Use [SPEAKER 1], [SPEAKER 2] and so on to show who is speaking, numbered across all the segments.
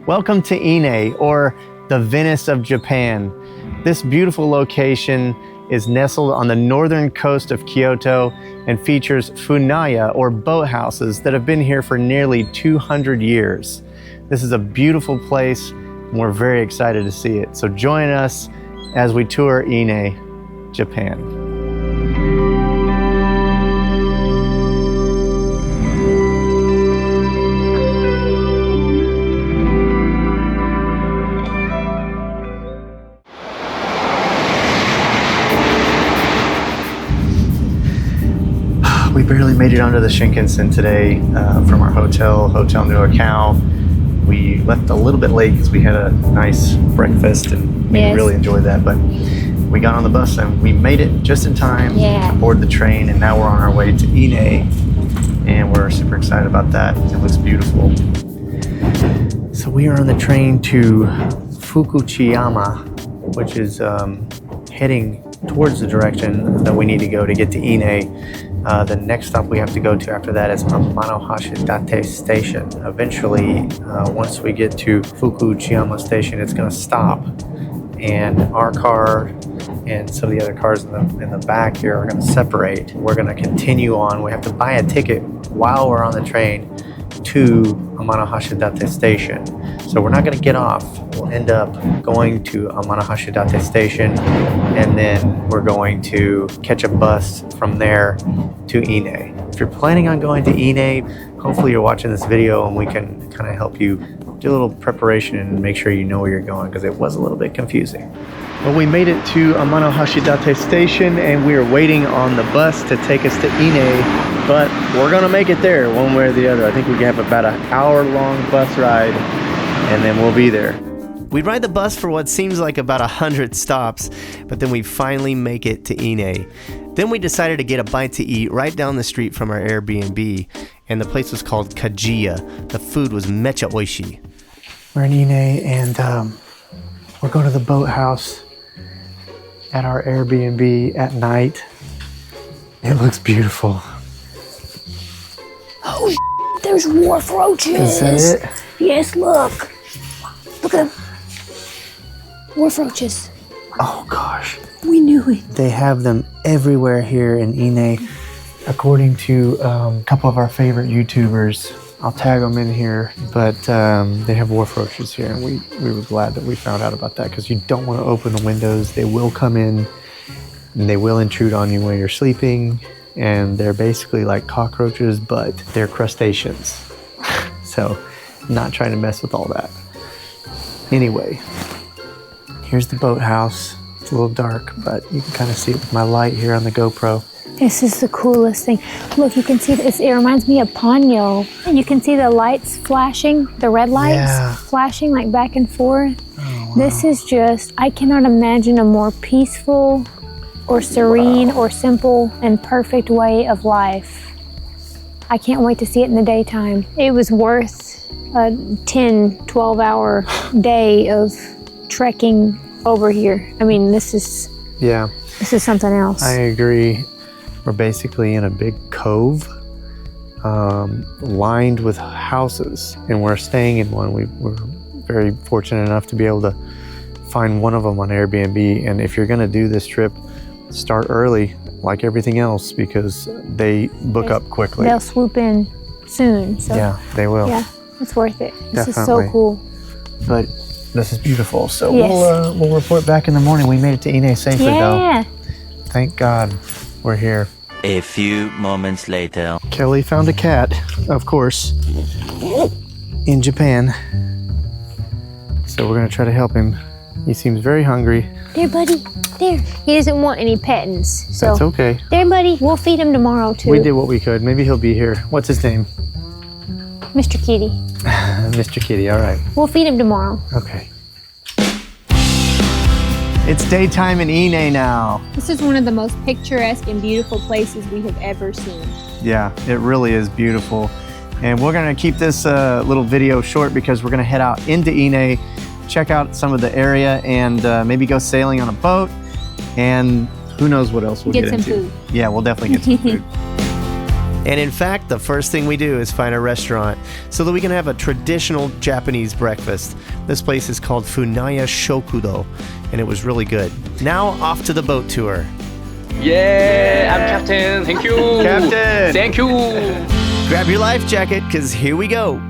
[SPEAKER 1] Welcome to Ine, or the Venice of Japan. This beautiful location is nestled on the northern coast of Kyoto and features funaya, or boathouses, that have been here for nearly 200 years. This is a beautiful place, and we're very excited to see it. So join us as we tour Ine, Japan. We barely made it onto the Shinkansen today from our hotel to our cow. We left a little bit late because we had a nice breakfast and we really enjoyed that. But we got on the bus and we made it just in time to board the train, and now we're on our way to Ine, and we're super excited about that. It looks beautiful. So we are on the train to Fukuchiyama, which is heading towards the direction that we need to go to get to Ine. The next stop we have to go to after that is Amanohashidate Station. Eventually, once we get to Fukuchiyama Station, it's going to stop, and our car and some of the other cars in the back here are going to separate. We're going to continue on. We have to buy a ticket while we're on the train to Amanohashidate Station. So we're not going to get off. We'll end up going to Amanohashidate Station, and then we're going to catch a bus from there to Ine. If you're planning on going to Ine, hopefully you're watching this video and we can kind of help you do a little preparation and make sure you know where you're going, because it was a little bit confusing. Well, we made it to Amanohashidate Station and we are waiting on the bus to take us to Ine, but we're gonna make it there one way or the other. I think we have about an hour-long bus ride and then we'll be there. We ride the bus for what seems like about 100 stops, but then we finally make it to Ine. Then we decided to get a bite to eat right down the street from our Airbnb, and the place was called Kajiya. The food was mecha oishi. We're in Ine, and we're going to the boathouse at our Airbnb at night. It looks beautiful.
[SPEAKER 2] Oh, there's Wharf Roaches.
[SPEAKER 1] Is that it?
[SPEAKER 2] Yes, look. Look at them. Wharf Roaches.
[SPEAKER 1] Oh gosh.
[SPEAKER 2] We knew it.
[SPEAKER 1] They have them everywhere here in Ine. According to a couple of our favorite YouTubers, I'll tag them in here, but they have Wharf Roaches here, and we were glad that we found out about that, because you don't want to open the windows. They will come in and they will intrude on you when you're sleeping, and they're basically like cockroaches, but they're crustaceans. So not trying to mess with all that. Anyway, here's the boathouse. It's a little dark, but you can kind of see it with my light here on the GoPro.
[SPEAKER 2] This is the coolest thing. Look, you can see this. It reminds me of Ponyo. And you can see the lights flashing, the red lights flashing like back and forth. Oh, wow. This is just, I cannot imagine a more peaceful or serene or simple and perfect way of life. I can't wait to see it in the daytime. It was worth a 10, 12-hour day of trekking over here. I mean, this is something else.
[SPEAKER 1] I agree. We're basically in a big cove lined with houses, and we're staying in one. We're very fortunate enough to be able to find one of them on Airbnb. And if you're going to do this trip, start early, like everything else, because they book up quickly.
[SPEAKER 2] They'll swoop in soon. So
[SPEAKER 1] yeah, they will.
[SPEAKER 2] Yeah, it's worth it. This
[SPEAKER 1] Definitely.
[SPEAKER 2] is so cool.
[SPEAKER 1] But this is beautiful. So we'll report back in the morning. We made it to Ine safely, though. Thank God we're here.
[SPEAKER 3] A few moments later.
[SPEAKER 1] Kelly found a cat, of course, in Japan. So we're gonna try to help him. He seems very hungry.
[SPEAKER 2] There, buddy. There. He doesn't want any pettings. So
[SPEAKER 1] that's okay.
[SPEAKER 2] There, buddy. We'll feed him tomorrow, too.
[SPEAKER 1] We did what we could. Maybe he'll be here. What's his name?
[SPEAKER 2] Mr. Kitty.
[SPEAKER 1] Mr. Kitty, all right.
[SPEAKER 2] We'll feed him tomorrow.
[SPEAKER 1] Okay. It's daytime in Ine now.
[SPEAKER 4] This is one of the most picturesque and beautiful places we have ever seen.
[SPEAKER 1] Yeah, it really is beautiful. And we're gonna keep this little video short because we're gonna head out into Ine, check out some of the area, and maybe go sailing on a boat. And who knows what else we'll get into.
[SPEAKER 4] Get some food.
[SPEAKER 1] Yeah, we'll definitely get some food. And in fact, the first thing we do is find a restaurant so that we can have a traditional Japanese breakfast. This place is called Funaya Shokudo, and it was really good. Now off to the boat tour.
[SPEAKER 5] Yeah, I'm Captain. Thank you.
[SPEAKER 1] Captain.
[SPEAKER 5] Thank you.
[SPEAKER 1] Grab your life jacket, because here we go.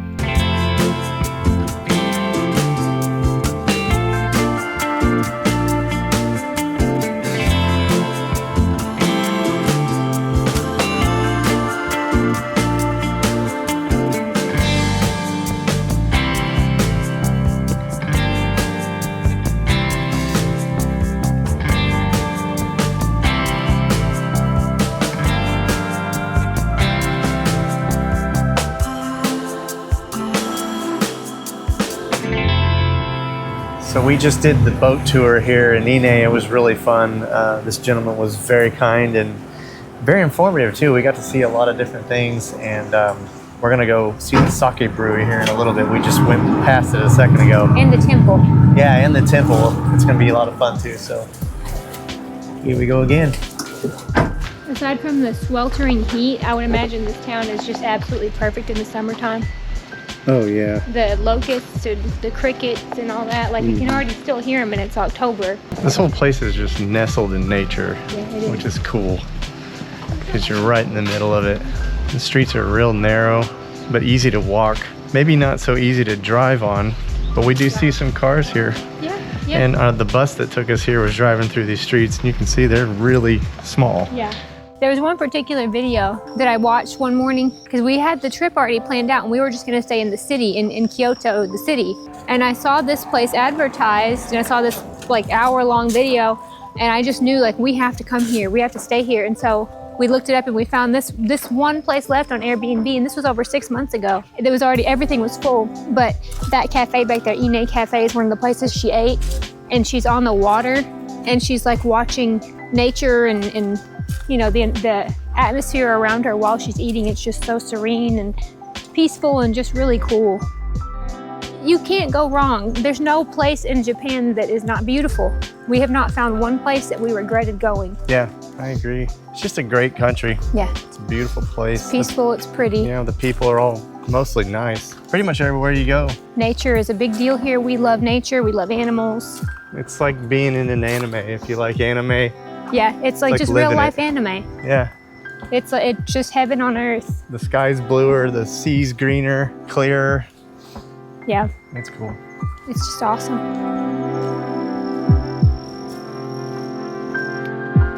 [SPEAKER 1] So we just did the boat tour here in Ine. It was really fun. This gentleman was very kind and very informative too. We got to see a lot of different things, and we're gonna go see the sake brewery here in a little bit. We just went past it a second ago.
[SPEAKER 2] And the temple.
[SPEAKER 1] Yeah, and the temple. It's gonna be a lot of fun too. So here we go again.
[SPEAKER 4] Aside from the sweltering heat, I would imagine this town is just absolutely perfect in the summertime.
[SPEAKER 1] Oh yeah.
[SPEAKER 4] The locusts and the crickets and all that, like you can already still hear them, and it's October.
[SPEAKER 1] This whole place is just nestled in nature, which is cool because you're right in the middle of it. The streets are real narrow, but easy to walk. Maybe not so easy to drive on, but we do see some cars here.
[SPEAKER 4] Yeah.
[SPEAKER 1] And the bus that took us here was driving through these streets, and you can see they're really small.
[SPEAKER 4] Yeah. There was one particular video that I watched one morning because we had the trip already planned out and we were just going to stay in the city, in Kyoto, the city. And I saw this place advertised and I saw this like hour-long video, and I just knew like we have to come here, we have to stay here. And so we looked it up and we found this one place left on Airbnb, and this was over 6 months ago. It was already, everything was full, but that cafe back there, Ine Cafe, is one of the places she ate, and she's on the water and she's like watching nature and you know, the atmosphere around her while she's eating. It's just so serene and peaceful and just really cool. You can't go wrong. There's no place in Japan that is not beautiful. We have not found one place that we regretted going.
[SPEAKER 1] Yeah, I agree. It's just a great country.
[SPEAKER 2] Yeah.
[SPEAKER 1] It's a beautiful place.
[SPEAKER 2] It's peaceful, it's pretty.
[SPEAKER 1] You know, the people are all mostly nice. Pretty much everywhere you go.
[SPEAKER 2] Nature is a big deal here. We love nature, we love animals.
[SPEAKER 1] It's like being in an anime. If you like anime,
[SPEAKER 2] yeah, it's like just real life anime.
[SPEAKER 1] Yeah.
[SPEAKER 2] It's just heaven on earth.
[SPEAKER 1] The sky's bluer, the sea's greener, clearer.
[SPEAKER 2] Yeah.
[SPEAKER 1] It's cool.
[SPEAKER 2] It's just awesome.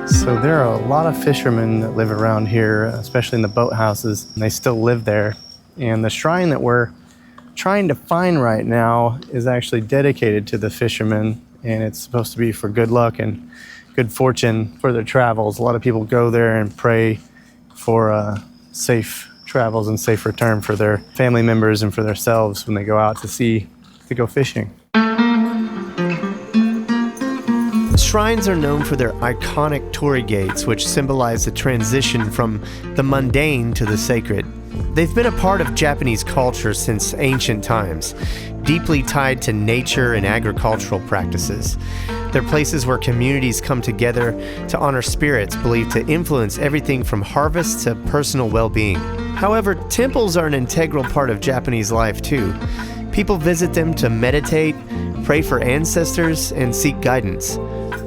[SPEAKER 1] So there are a lot of fishermen that live around here, especially in the boathouses, and they still live there. And the shrine that we're trying to find right now is actually dedicated to the fishermen, and it's supposed to be for good luck and good fortune for their travels. A lot of people go there and pray for safe travels and safe return for their family members and for themselves when they go out to go fishing. Shrines are known for their iconic torii gates, which symbolize the transition from the mundane to the sacred. They've been a part of Japanese culture since ancient times, deeply tied to nature and agricultural practices. They're places where communities come together to honor spirits believed to influence everything from harvest to personal well-being. However, temples are an integral part of Japanese life too. People visit them to meditate, pray for ancestors, and seek guidance.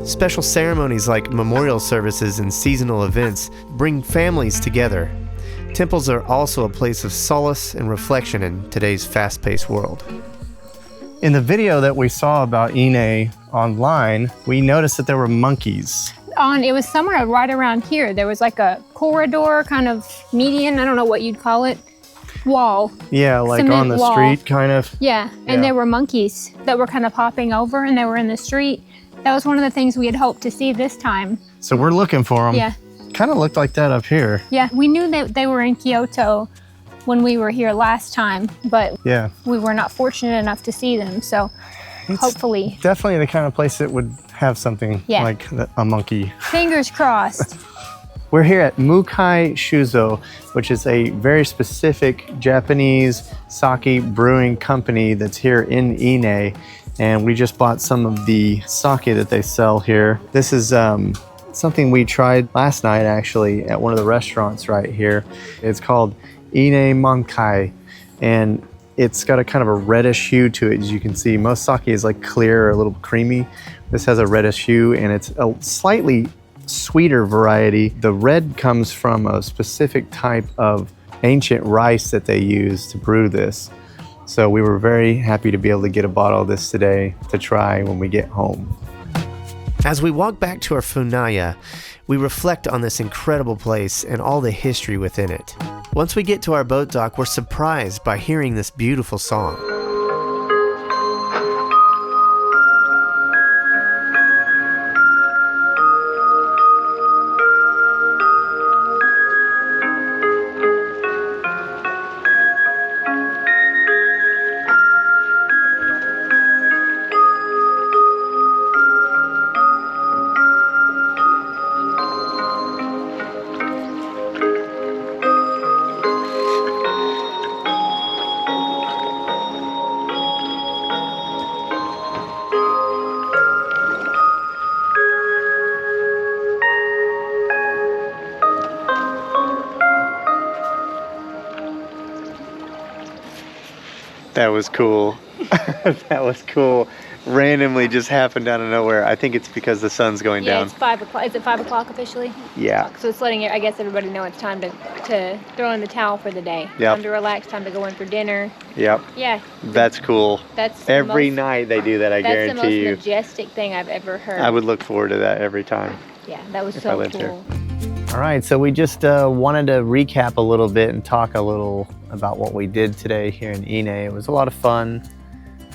[SPEAKER 1] Special ceremonies like memorial services and seasonal events bring families together. Temples are also a place of solace and reflection in today's fast-paced world. In the video that we saw about Ine online, we noticed that there were monkeys.
[SPEAKER 2] It was somewhere right around here. There was like a corridor, kind of median, I don't know what you'd call it, wall.
[SPEAKER 1] Yeah, like
[SPEAKER 2] Cement
[SPEAKER 1] on the
[SPEAKER 2] wall.
[SPEAKER 1] street, kind of.
[SPEAKER 2] Yeah, and there were monkeys that were kind of hopping over, and they were in the street. That was one of the things we had hoped to see this time.
[SPEAKER 1] So we're looking for them.
[SPEAKER 2] Yeah.
[SPEAKER 1] Kind of looked like that up here.
[SPEAKER 2] Yeah, we knew that they were in Kyoto when we were here last time, but we were not fortunate enough to see them, so hopefully.
[SPEAKER 1] Definitely the kind of place that would have something like a monkey.
[SPEAKER 2] Fingers crossed.
[SPEAKER 1] We're here at Mukai Shuzo, which is a very specific Japanese sake brewing company that's here in Ine. And we just bought some of the sake that they sell here. This is something we tried last night actually at one of the restaurants right here. It's called Ine Mukai, and it's got a kind of a reddish hue to it. As you can see, most sake is like clear or a little creamy. This has a reddish hue, and it's a slightly sweeter variety. The red comes from a specific type of ancient rice that they use to brew this. So we were very happy to be able to get a bottle of this today to try when we get home. As we walk back to our funaya, we reflect on this incredible place and all the history within it. Once we get to our boat dock, we're surprised by hearing this beautiful song. That was cool. That was cool. Randomly just happened out of nowhere. I think it's because the sun's going down.
[SPEAKER 4] It's 5 o'clock. Is it 5 o'clock officially?
[SPEAKER 1] Yeah.
[SPEAKER 4] So it's letting, I guess, everybody know it's time to throw in the towel for the day.
[SPEAKER 1] Yep.
[SPEAKER 4] Time to relax, time to go in for dinner.
[SPEAKER 1] Yep.
[SPEAKER 4] Yeah.
[SPEAKER 1] That's cool.
[SPEAKER 4] That's
[SPEAKER 1] every night they do that, I guarantee
[SPEAKER 4] That's the
[SPEAKER 1] you.
[SPEAKER 4] most majestic thing I've ever heard.
[SPEAKER 1] I would look forward to that every time.
[SPEAKER 4] Yeah, that was
[SPEAKER 1] if I
[SPEAKER 4] so
[SPEAKER 1] lived
[SPEAKER 4] cool.
[SPEAKER 1] here. All right, so we just wanted to recap a little bit and talk a little about what we did today here in Ine. It was a lot of fun.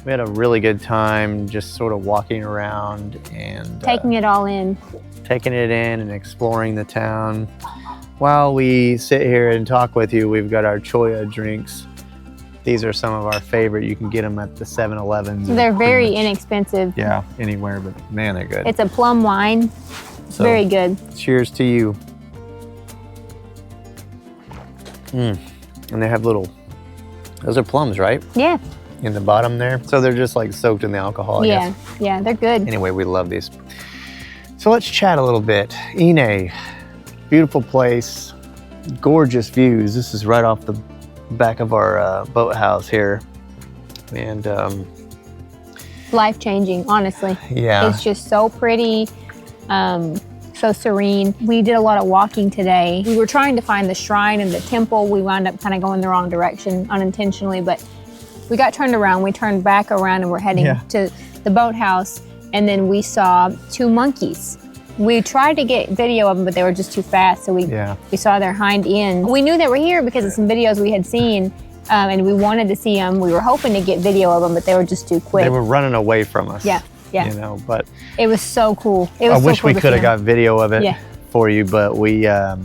[SPEAKER 1] We had a really good time just sort of walking around and
[SPEAKER 2] Taking it all in.
[SPEAKER 1] taking it in and exploring the town. While we sit here and talk with you, we've got our choya drinks. These are some of our favorite. You can get them at the 7-Elevens.
[SPEAKER 2] They're very inexpensive.
[SPEAKER 1] Yeah, anywhere, but man, they're good.
[SPEAKER 2] It's a plum wine. It's very good.
[SPEAKER 1] Cheers to you. And they have those are plums, right?
[SPEAKER 2] Yeah.
[SPEAKER 1] In the bottom there. So they're just like soaked in the alcohol, I guess.
[SPEAKER 2] Yeah, they're good.
[SPEAKER 1] Anyway, we love these. So let's chat a little bit. Ine, beautiful place, gorgeous views. This is right off the back of our boathouse here. And
[SPEAKER 2] Life-changing, honestly.
[SPEAKER 1] yeah.
[SPEAKER 2] It's just so pretty, so serene. We did a lot of walking today. We were trying to find the shrine and the temple. We wound up kind of going the wrong direction unintentionally, but we got turned around. We turned back around and we're heading to the boathouse, and then we saw 2 monkeys. We tried to get video of them, but they were just too fast, so we saw their hind end. We knew they were here because of some videos we had seen, and we wanted to see them. We were hoping to get video of them, but they were just too quick.
[SPEAKER 1] They were running away from us.
[SPEAKER 2] Yeah.
[SPEAKER 1] You know, but
[SPEAKER 2] it was so cool. It was
[SPEAKER 1] I wish
[SPEAKER 2] so cool
[SPEAKER 1] we could have got video of it.
[SPEAKER 2] Yeah.
[SPEAKER 1] For you, but we got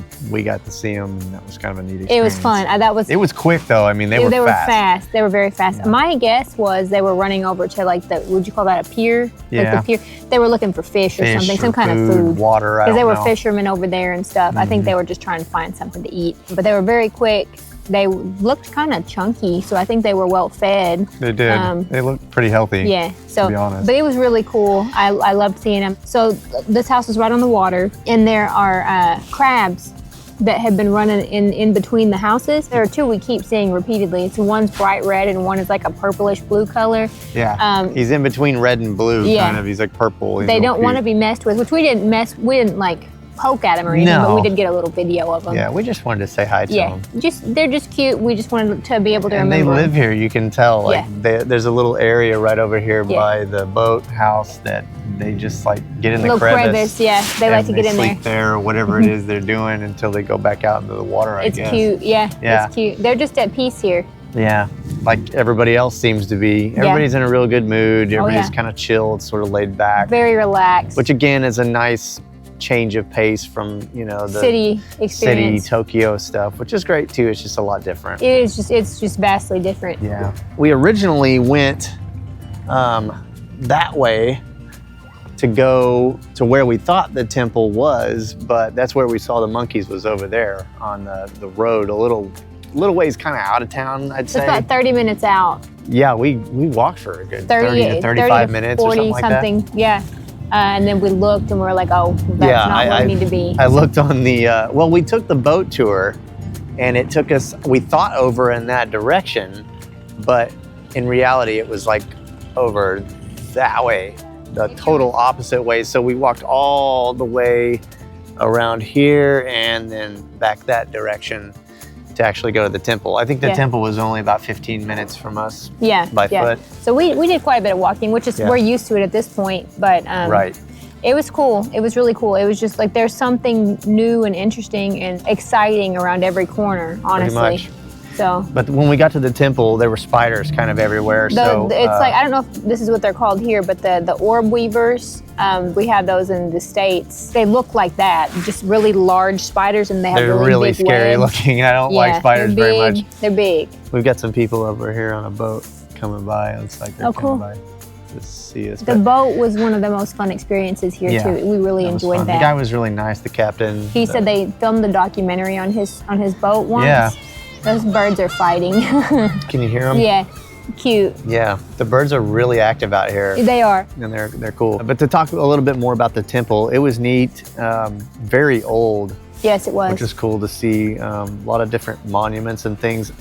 [SPEAKER 1] to see them, and that was kind of a neat experience.
[SPEAKER 2] It was fun.
[SPEAKER 1] It was quick though. I mean, they were fast.
[SPEAKER 2] They were very fast.
[SPEAKER 1] Yeah.
[SPEAKER 2] My guess was they were running over to like would you call that a pier?
[SPEAKER 1] Yeah.
[SPEAKER 2] Like the pier. They were looking for fish or something, some kind of food.
[SPEAKER 1] Water,
[SPEAKER 2] Because they were
[SPEAKER 1] know.
[SPEAKER 2] fishermen over there and stuff. I think they were just trying to find something to eat. But they were very quick. They looked kind of chunky, so I think they were well fed.
[SPEAKER 1] They did. They looked pretty healthy.
[SPEAKER 2] Yeah. So,
[SPEAKER 1] to be honest.
[SPEAKER 2] But it was really cool. I loved seeing them. So this house is right on the water, and there are crabs that have been running in between the houses. There are 2 we keep seeing repeatedly. So one's bright red, and one is like a purplish blue color.
[SPEAKER 1] Yeah. He's in between red and blue, kind of. He's like purple.
[SPEAKER 2] They don't want to be messed with, which we didn't like poke at them or anything, but we did get a little video of them.
[SPEAKER 1] Yeah, we just wanted to say hi to them.
[SPEAKER 2] They're just cute. We just wanted to be able to
[SPEAKER 1] and
[SPEAKER 2] remember.
[SPEAKER 1] they live here, you can tell. Like there's a little area right over here by the boat house that they just like get in the crevice.
[SPEAKER 2] Yeah, they like to get in there.
[SPEAKER 1] Sleep there or whatever it is they're doing until they go back out into the water, I guess.
[SPEAKER 2] It's cute, it's cute. They're just at peace here.
[SPEAKER 1] Yeah, like everybody else seems to be. Everybody's in a real good mood. Everybody's kind of chill, it's sort of laid back.
[SPEAKER 2] Very relaxed.
[SPEAKER 1] Which again is a nice change of pace from, the
[SPEAKER 2] city experience.
[SPEAKER 1] Tokyo stuff, which is great too. It's just a lot different.
[SPEAKER 2] It's just vastly different.
[SPEAKER 1] Yeah. We originally went that way to go to where we thought the temple was, but that's where we saw the monkeys was over there on the road, a little ways kind of out of town, I'd say.
[SPEAKER 2] It's about 30 minutes out.
[SPEAKER 1] Yeah, we walked for a good 30 to 35 minutes
[SPEAKER 2] 40
[SPEAKER 1] or something like
[SPEAKER 2] something.
[SPEAKER 1] that.
[SPEAKER 2] Yeah.
[SPEAKER 4] And then we looked and we were like, oh, that's not where we need to be.
[SPEAKER 1] I looked on the, well, we took the boat tour and it took us, we thought over in that direction, but in reality it was like over that way, the total opposite way. So we walked all the way around here and then back that direction to actually go to the temple. I think the temple was only about 15 minutes from us by foot.
[SPEAKER 4] So we did quite a bit of walking, which is we're used to it at this point, but it was cool. It was really cool. It was just like there's something new and interesting and exciting around every corner, honestly.
[SPEAKER 1] Pretty much.
[SPEAKER 4] So,
[SPEAKER 1] but when we got to the temple, there were spiders kind of everywhere.
[SPEAKER 4] It's
[SPEAKER 1] like,
[SPEAKER 4] I don't know if this is what they're called here, but the orb weavers, we have those in the States. They look like that, just really large spiders, and they have
[SPEAKER 1] really
[SPEAKER 4] big
[SPEAKER 1] scary
[SPEAKER 4] webs.
[SPEAKER 1] looking. I don't like spiders very much.
[SPEAKER 4] They're big.
[SPEAKER 1] We've got some people over here on a boat coming by. It looks like they're coming by to see us.
[SPEAKER 4] The boat was one of the most fun experiences here too. We really enjoyed that.
[SPEAKER 1] The guy was really nice, the captain.
[SPEAKER 4] He said they filmed the documentary on his boat once. Yeah. Those birds are fighting.
[SPEAKER 1] Can you hear them?
[SPEAKER 4] Yeah, cute.
[SPEAKER 1] Yeah, the birds are really active out here.
[SPEAKER 4] They are.
[SPEAKER 1] And they're cool. But to talk a little bit more about the temple, it was neat, very old.
[SPEAKER 4] Yes, it was.
[SPEAKER 1] Which is cool to see, a lot of different monuments and things.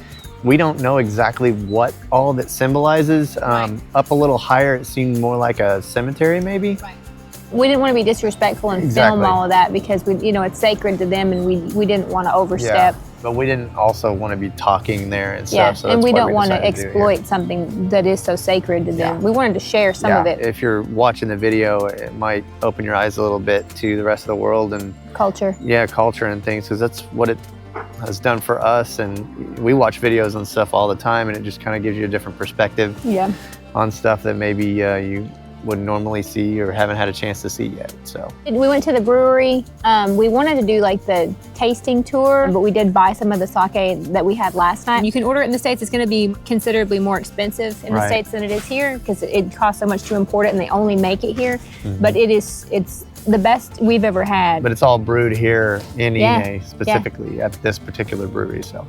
[SPEAKER 1] We don't know exactly what all of it symbolizes. Up a little higher, it seemed more like a cemetery maybe. Right.
[SPEAKER 4] We didn't want to be disrespectful and film all of that because it's sacred to them, and we didn't want to overstep.
[SPEAKER 1] Yeah. But we didn't also want to be talking there and stuff. So
[SPEAKER 4] and we don't want to exploit something that is so sacred to them. We wanted to share some of it.
[SPEAKER 1] If you're watching the video, it might open your eyes a little bit to the rest of the world and
[SPEAKER 4] culture.
[SPEAKER 1] Yeah, culture and things, because that's what it has done for us. And we watch videos and stuff all the time, and it just kind of gives you a different perspective on stuff that maybe you wouldn't normally see or haven't had a chance to see yet. So
[SPEAKER 4] we went to the brewery. We wanted to do like the tasting tour, but we did buy some of the sake that we had last night. You can order it in the States. It's going to be considerably more expensive in the States than it is here because it costs so much to import it, and they only make it here. But it's the best we've ever had.
[SPEAKER 1] But it's all brewed here in Ine specifically at this particular brewery. So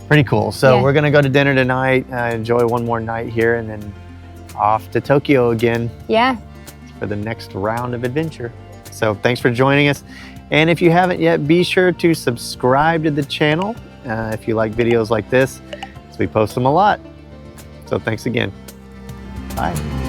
[SPEAKER 1] pretty cool. So we're going to go to dinner tonight, enjoy one more night here, and then off to Tokyo again for the next round of adventure. So thanks for joining us. And if you haven't yet, be sure to subscribe to the channel if you like videos like this, because we post them a lot. So thanks again. Bye.